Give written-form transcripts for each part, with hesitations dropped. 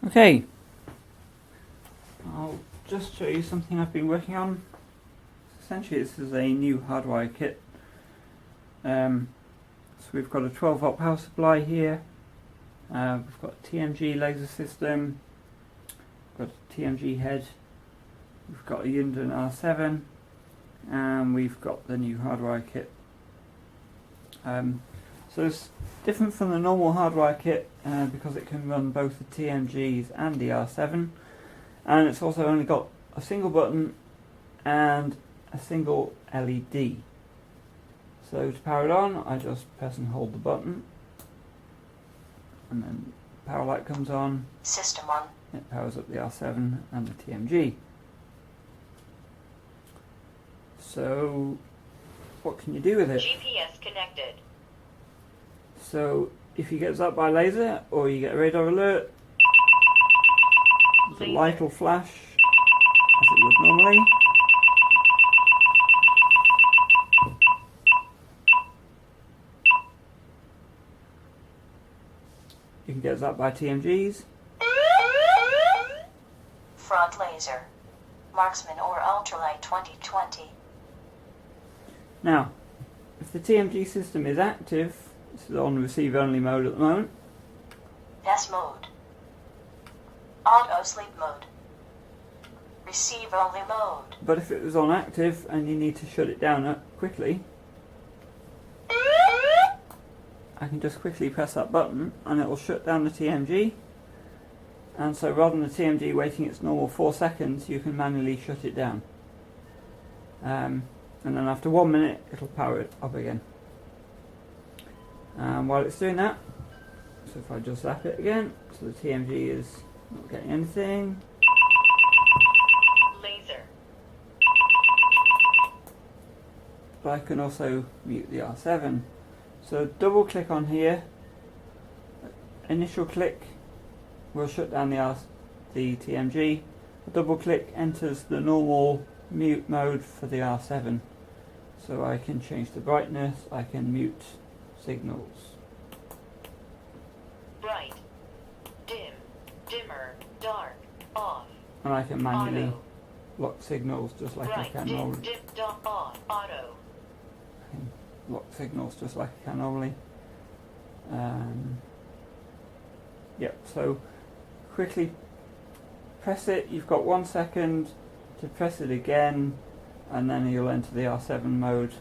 Okay, I'll just show you something I've been working on. Essentially this is a new Hardwire kit. So we've got a 12 volt power supply here, we've got a TMG laser system, we've got a TMG head, we've got a Uniden R7, and we've got the new Hardwire kit. So it's different from the normal Hardwire kit because it can run both the TMGs and the R7, and it's also only got a single button and a single LED. So to power it on, I just press and hold the button, and then the power light comes on. System on. It powers up the R7 and the TMG. So what can you do with it? GPS connected. So if you get zapped by a laser or you get a radar alert, the light will flash as it would normally. You can get zapped by TMGs. Front laser. Marksman or ultralight 2020. Now, if the TMG system is active, this is on receive only mode at the moment. S mode. Auto sleep mode. Receive only mode. But if it was on active and you need to shut it down quickly, I can just quickly press that button and it will shut down the TMG. And so rather than the TMG waiting its normal 4 seconds, you can manually shut it down. And then after 1 minute, it'll power it up again. And while it's doing that, so if I just zap it again, so the TMG is not getting anything. Laser. But I can also mute the R7. So double click on here, initial click will shut down the TMG, a double click enters the normal mute mode for the R7. So I can change the brightness, I can mute signals. Bright. Dim. Dimmer. Dark. Off. And I can manually Auto. lock signals just like I Bright. can Dim. normally. Dim. Dark. Off. Auto. I can lock signals just like I can normally. Yep, so quickly press it, you've got 1 second to press it again, and then you'll enter the R7 mode,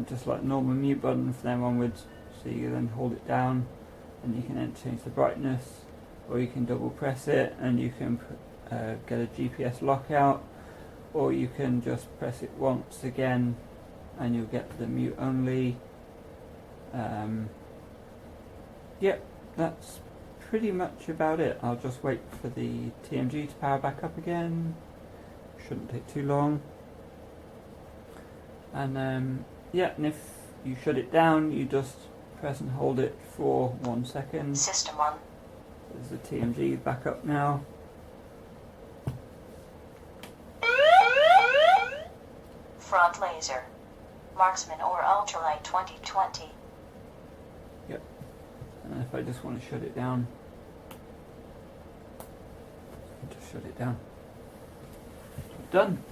just like the normal mute button from then onwards. So you then hold it down and you can then change the brightness, or you can double press it and you can get a GPS lockout, or you can just press it once again and you'll get the mute only. Yep, that's pretty much about it. I'll just wait for the TMG to power back up again. Shouldn't take too long. And yeah, and if you shut it down, you just press and hold it for 1 second. System on. There's the TMG back up now. Front laser. Marksman or ultralight 2020. Yep. And if I just want to shut it down, I can just shut it down. Done.